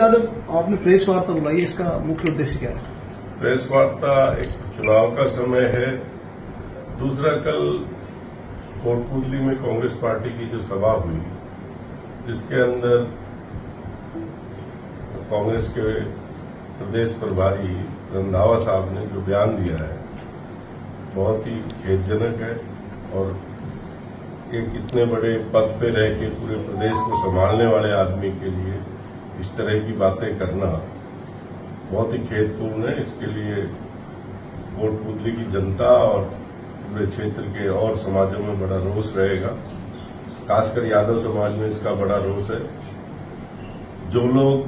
आज आपने प्रेस वार्ता बुलाई, इसका मुख्य उद्देश्य क्या है? प्रेस वार्ता एक चुनाव का समय है। दूसरा, कल कोटपुतली में कांग्रेस पार्टी की जो सभा हुई, जिसके अंदर कांग्रेस के प्रदेश प्रभारी रंधावा साहब ने जो बयान दिया है, बहुत ही खेदजनक है। और एक इतने बड़े पद पे रह के पूरे प्रदेश को संभालने वाले आदमी के लिए इस तरह की बातें करना बहुत ही खेदपूर्ण है। इसके लिए कोटपुतली की जनता और पूरे क्षेत्र के और समाजों में बड़ा रोष रहेगा। खासकर यादव समाज में इसका बड़ा रोष है। जो लोग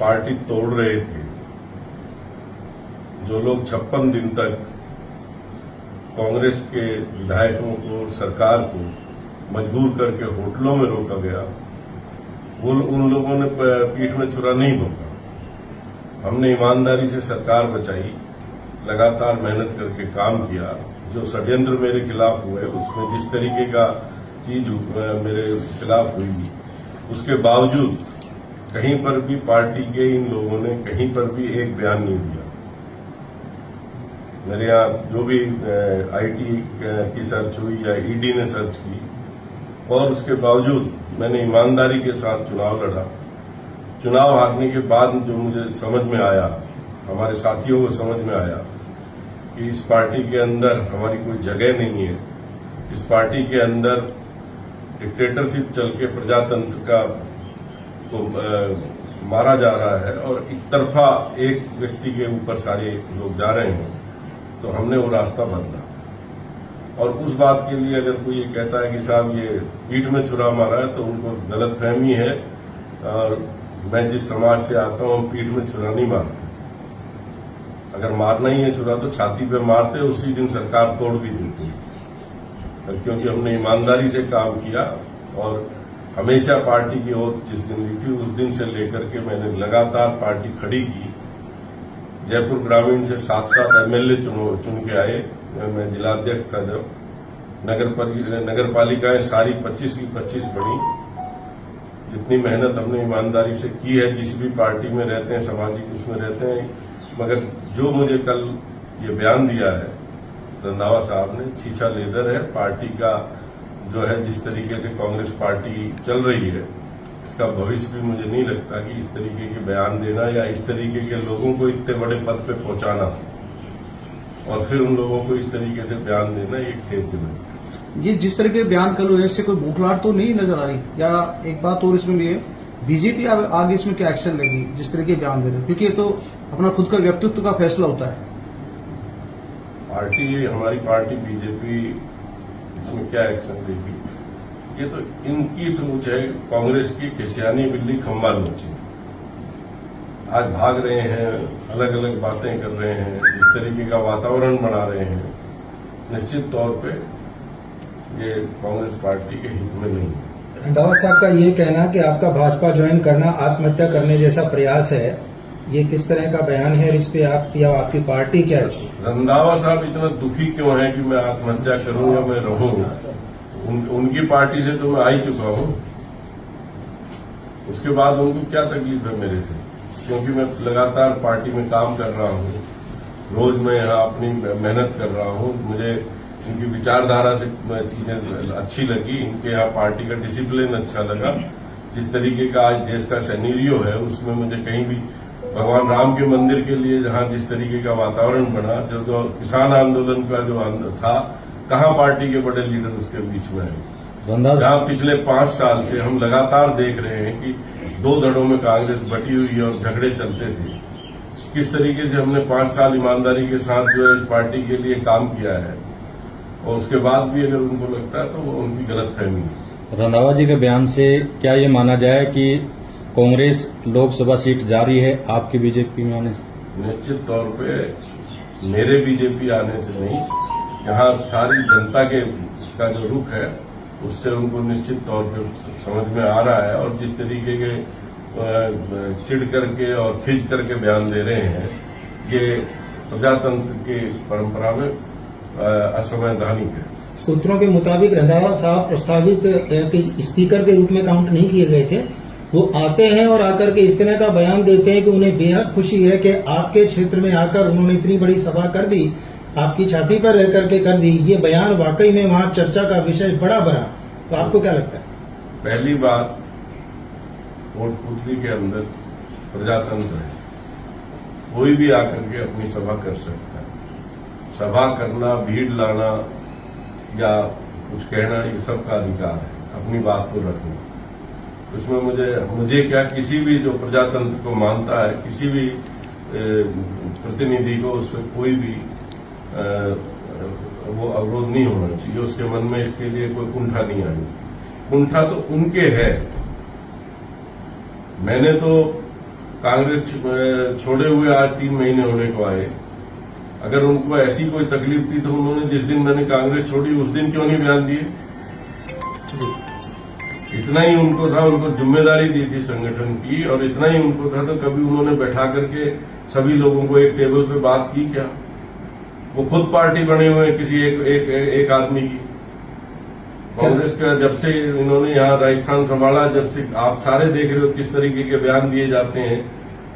पार्टी तोड़ रहे थे, जो लोग 56 दिन तक कांग्रेस के विधायकों को, सरकार को मजबूर करके होटलों में रोका गया, उन लोगों ने पीठ में छुरा नहीं भोंका। हमने ईमानदारी से सरकार बचाई, लगातार मेहनत करके काम किया। जो षड्यंत्र मेरे खिलाफ हुए, उसमें जिस तरीके का चीज मेरे खिलाफ हुई, उसके बावजूद कहीं पर भी पार्टी के इन लोगों ने कहीं पर भी एक बयान नहीं दिया। मेरे यहाँ जो भी आईटी की सर्च हुई या ईडी ने सर्च की, और उसके बावजूद मैंने ईमानदारी के साथ चुनाव लड़ा। चुनाव हारने के बाद जो मुझे समझ में आया, हमारे साथियों को समझ में आया कि इस पार्टी के अंदर हमारी कोई जगह नहीं है। इस पार्टी के अंदर डिक्टेटरशिप चल के प्रजातंत्र का को मारा जा रहा है और एक तरफा एक व्यक्ति के ऊपर सारे लोग जा रहे हैं। तो हमने वो रास्ता बदला। और उस बात के लिए अगर कोई ये कहता है कि साहब ये पीठ में छुरा मारा है, तो उनको गलतफहमी है। और मैं जिस समाज से आता हूं, हम पीठ में छुरा नहीं मारते। अगर मारना ही है छुरा तो छाती पे मारते, उसी दिन सरकार तोड़ भी देती। क्योंकि हमने ईमानदारी से काम किया और हमेशा पार्टी की ओर जिस दिन ली थी, उस दिन से लेकर के मैंने लगातार पार्टी खड़ी की। जयपुर ग्रामीण से 7 एमएलए चुन के आए। मैं जिलाध्यक्ष था जब। नगर पालिकाएं सारी 25 की 25 बनी। जितनी मेहनत हमने ईमानदारी से की है, जिस भी पार्टी में रहते हैं, सामाजिक उसमें रहते हैं। मगर जो मुझे कल ये बयान दिया है रंधावा साहब ने, छीछा लेदर है। पार्टी का जो है, जिस तरीके से कांग्रेस पार्टी चल रही है, इसका भविष्य भी मुझे नहीं लगता कि इस तरीके के बयान देना या इस तरीके के लोगों को इतने बड़े पद पे पहुंचाना और फिर उन लोगों को इस तरीके से बयान देना, ये खेदजनक है। ये जिस तरह के बयान कल हुए, इससे कोई बौखलाहट तो नहीं नजर आ रही? या एक बात और इसमें भी है, बीजेपी आगे इसमें क्या एक्शन लेगी जिस तरह के बयान दे रहे हैं? क्योंकि ये तो अपना खुद का व्यक्तित्व का फैसला होता है। हमारी पार्टी बीजेपी इसमें क्या एक्शन लेगी, ये तो इनकी सोच है। कांग्रेस की खिसियानी बिल्ली खम्बा नोची। आज भाग रहे हैं, अलग अलग बातें कर रहे हैं, इस तरीके का वातावरण बना रहे हैं। निश्चित तौर पे ये कांग्रेस पार्टी के हित में नहीं है। रंधावा साहब का ये कहना कि आपका भाजपा ज्वाइन करना आत्महत्या करने जैसा प्रयास है, ये किस तरह का बयान है और इस पे आप या आपकी पार्टी क्या है? रंधावा साहब इतना दुखी क्यों है कि मैं आत्महत्या करूं या मैं रहूं? उनकी पार्टी से तो मैं आ ही चुका हूं। उसके बाद उनको क्या तकलीफ है मेरे से? क्योंकि मैं लगातार पार्टी में काम कर रहा हूं, रोज मैं यहाँ अपनी मेहनत कर रहा हूं। मुझे इनकी विचारधारा से चीजें अच्छी लगी, इनके यहाँ पार्टी का डिसिप्लिन अच्छा लगा। जिस तरीके का आज देश का सिनेरियो है, उसमें मुझे कहीं भी भगवान राम के मंदिर के लिए जहां जिस तरीके का वातावरण बना, जो किसान आंदोलन का जो था, कहां पार्टी के बड़े लीडर उसके बीच में है। जहां पिछले 5 साल से हम लगातार देख रहे हैं कि 2 धड़ों में कांग्रेस बटी हुई है और झगड़े चलते थे। किस तरीके से हमने 5 साल ईमानदारी के साथ जो है इस पार्टी के लिए काम किया है, और उसके बाद भी अगर उनको लगता है तो वो उनकी गलतफहमी है। रंधावा जी के बयान से क्या ये माना जाए कि कांग्रेस लोकसभा सीट जारी है आपकी बीजेपी में आने से? निश्चित तौर पे मेरे बीजेपी आने से नहीं, यहाँ सारी जनता का जो रुख है उससे उनको निश्चित तौर पे समझ में आ रहा है। और जिस तरीके के चिढ़ करके और खिंच करके बयान दे रहे हैं, ये प्रजातंत्र की परंपरा में असंवैधानिक है। सूत्रों के मुताबिक रंधावा साहब प्रस्तावित स्पीकर के रूप में काउंट नहीं किए गए थे, वो आते हैं और आकर के इस तरह का बयान देते हैं कि उन्हें बेहद खुशी है कि आपके क्षेत्र में आकर उन्होंने इतनी बड़ी सभा कर दी, आपकी छाती पर रह करके कर दी। ये बयान वाकई में वहां चर्चा का विषय बड़ा बना। तो आपको क्या लगता है? पहली बात, कोटपुतली के अंदर प्रजातंत्र है, कोई भी आकर के अपनी सभा कर सकता है। सभा करना, भीड़ लाना या कुछ कहना, ये सबका अधिकार है, अपनी बात को रखना। उसमें मुझे क्या, किसी भी जो प्रजातंत्र को मानता है, किसी भी प्रतिनिधि को उसमें कोई भी वो अवरोध नहीं होना चाहिए, उसके मन में इसके लिए कोई कुंठा नहीं आनी। कुंठा तो उनके है। मैंने तो कांग्रेस छोड़े हुए आज 3 महीने होने को आए। अगर उनको ऐसी कोई तकलीफ थी तो उन्होंने जिस दिन मैंने कांग्रेस छोड़ी उस दिन क्यों नहीं बयान दिए? इतना ही उनको था, उनको जिम्मेदारी दी थी संगठन की, और इतना ही उनको था तो कभी उन्होंने बैठा करके सभी लोगों को एक टेबल पे बात की क्या? वो खुद पार्टी बने हुए हैं किसी एक आदमी की। कांग्रेस का जब से इन्होंने यहाँ राजस्थान संभाला, जब से आप सारे देख रहे हो किस तरीके के बयान दिए जाते हैं।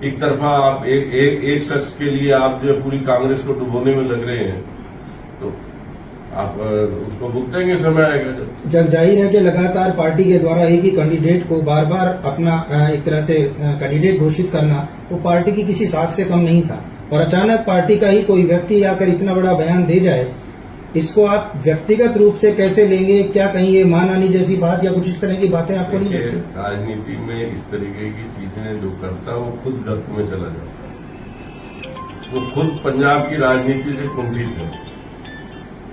एक तरफा आप एक शख्स के लिए आप जो पूरी कांग्रेस को डुबोने में लग रहे हैं, तो आप उसको भुगतेंगे, समय आएगा जब जाहिर है कि लगातार पार्टी के द्वारा एक ही कैंडिडेट को बार बार अपना एक तरह से कैंडिडेट घोषित करना वो पार्टी की किसी साख से कम नहीं था, और अचानक पार्टी का ही कोई व्यक्ति आकर इतना बड़ा बयान दे जाए, इसको आप व्यक्तिगत रूप से कैसे लेंगे? क्या कहीं ये मानहानि जैसी बात या कुछ इस तरह की बातें आपको नहीं लगती? राजनीति में इस तरीके की चीजें जो करता है वो खुद गर्त में चला जाता है। वो खुद पंजाब की राजनीति से कुंठित है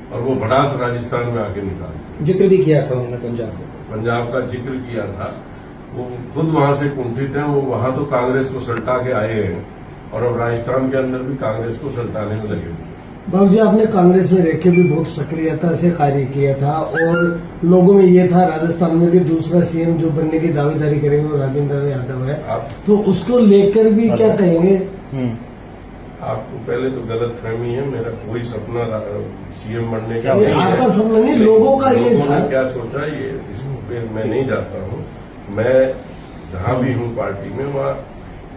और वो भड़ास राजस्थान में आके निकालते। जिक्र भी किया था उन्होंने पंजाब का जिक्र किया था। वो खुद वहां से कुंठित है। वो वहां तो कांग्रेस को सल्टा के आए हैं और अब राजस्थान के अंदर भी कांग्रेस को सल्टाने में लगे हुए। बाबू जी, आपने कांग्रेस में रह के भी बहुत सक्रियता से कार्य किया था और लोगों में ये था राजस्थान में कि दूसरा सीएम जो बनने की दावेदारी करेंगे वो राजेंद्र यादव है, तो उसको लेकर भी क्या कहेंगे? आपको पहले तो गलत फहमी है। मेरा कोई सपना सीएम बनने का नहीं, आपका सपना नहीं, लोगों का ये था। क्या सोचा ये इसमें मैं नहीं जाता हूँ। मैं जहां भी हूँ पार्टी में वहाँ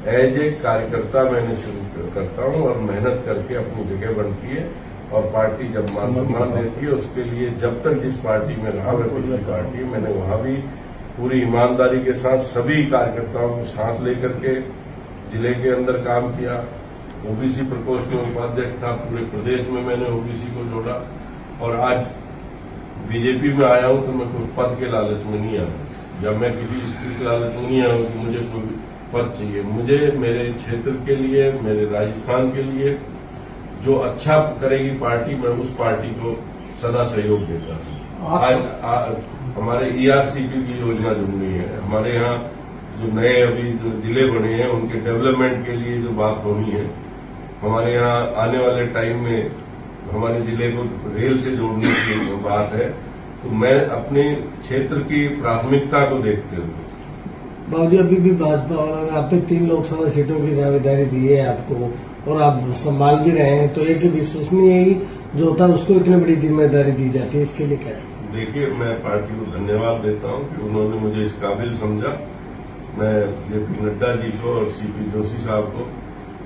एज ए कार्यकर्ता मैंने शुरू करता हूँ और मेहनत करके अपनी जगह बनती है, और पार्टी जब मान सम्मान देती है उसके लिए जब तक जिस पार्टी में रहा मैं पिछली पार्टी मैंने वहां भी पूरी ईमानदारी के साथ सभी कार्यकर्ताओं को साथ लेकर के जिले के अंदर काम किया। ओबीसी प्रकोष्ठ में उपाध्यक्ष था, पूरे प्रदेश में मैंने ओबीसी को जोड़ा, और आज बीजेपी में आया हूं तो मैं कोई पद के लालच में नहीं आया। जब मैं किसी इस लालच में नहीं आया हूं कि मुझे कोई पद चाहिए। मुझे मेरे क्षेत्र के लिए, मेरे राजस्थान के लिए जो अच्छा करेगी पार्टी, मैं उस पार्टी को सदा सहयोग देता हूँ। आज हमारे ईआरसीपी की योजना जुड़ रही है। हमारे यहाँ जो नए अभी जो जिले बने हैं उनके डेवलपमेंट के लिए जो बात होनी है, हमारे यहाँ आने वाले टाइम में हमारे जिले को रेल से जोड़ने की बात है, तो मैं अपने क्षेत्र की प्राथमिकता को देखते हुए। बाबूजी, अभी भी भाजपा वालों ने आप पे 3 लोकसभा सीटों की दावेदारी दी है आपको, और आप संभाल भी रहे हैं, तो एक विश्वसनीय ही जो होता है उसको इतनी बड़ी जिम्मेदारी दी जाती है, इसके लिए क्या? देखिए, मैं पार्टी को धन्यवाद देता हूं कि उन्होंने मुझे इस काबिल समझा। मैं जेपी नड्डा जी को और सीपी जोशी साहब को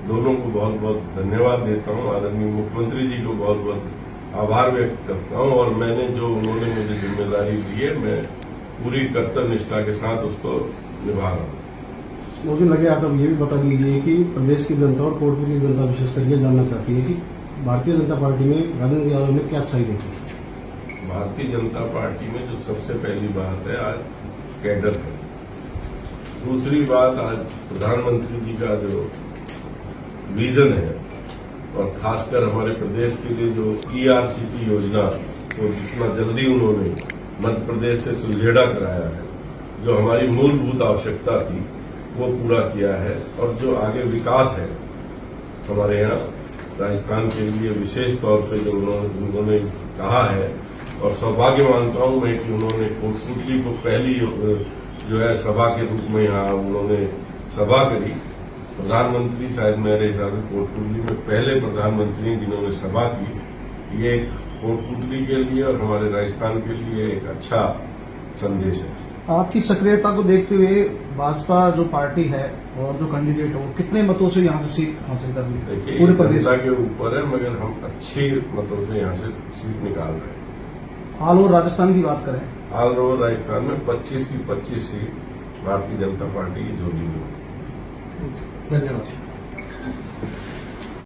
दोनों को बहुत बहुत धन्यवाद देता हूं। आदरणीय मुख्यमंत्री जी को बहुत बहुत आभार व्यक्त करता हूं, और मैंने जो उन्होंने मुझे जिम्मेदारी दी है मैं पूरी कर्तव्य निष्ठा के साथ उसको निभा रहा हूं। मुझे लगे आप अब ये भी बता दीजिए कि प्रदेश की जनता और कोटपुतली की जनता विशेषकर ये जानना चाहती है कि भारतीय जनता पार्टी में राजेंद्र यादव ने क्या अच्छाई देखी? भारतीय जनता पार्टी में जो सबसे पहली बात है, आज कैडर है। दूसरी बात, आज प्रधानमंत्री जी का जो विजन है, और खासकर हमारे प्रदेश के लिए जो ईआरसीपी योजना को जितना जल्दी उन्होंने मध्य प्रदेश से सुलझेड़ा कराया है, जो हमारी मूलभूत आवश्यकता थी वो पूरा किया है, और जो आगे विकास है हमारे यहाँ राजस्थान के लिए विशेष तौर पे जो उन्होंने कहा है, और सौभाग्य मानता हूं मैं कि उन्होंने कोटपुतली को पहली जो है सभा के रूप में यहाँ उन्होंने सभा करी। प्रधानमंत्री शायद मेरे हिसाब से कोटपुतली में पहले प्रधानमंत्री जिन्होंने सभा की। ये एक कोटपुतली के लिए और हमारे राजस्थान के लिए एक अच्छा संदेश है। आपकी सक्रियता को देखते हुए भाजपा जो पार्टी है और जो कैंडिडेट है वो कितने मतों से यहाँ से सीट हासिल कर ली देखिए पूरे ये प्रदेश जनता के ऊपर है, मगर हम अच्छे मतों से यहाँ से सीट निकाल रहे हैं। ऑल ओवर राजस्थान की बात करें, ऑल ओवर राजस्थान में 25 की 25 सीट भारतीय जनता पार्टी की जोड़ी में। धन्यवाद।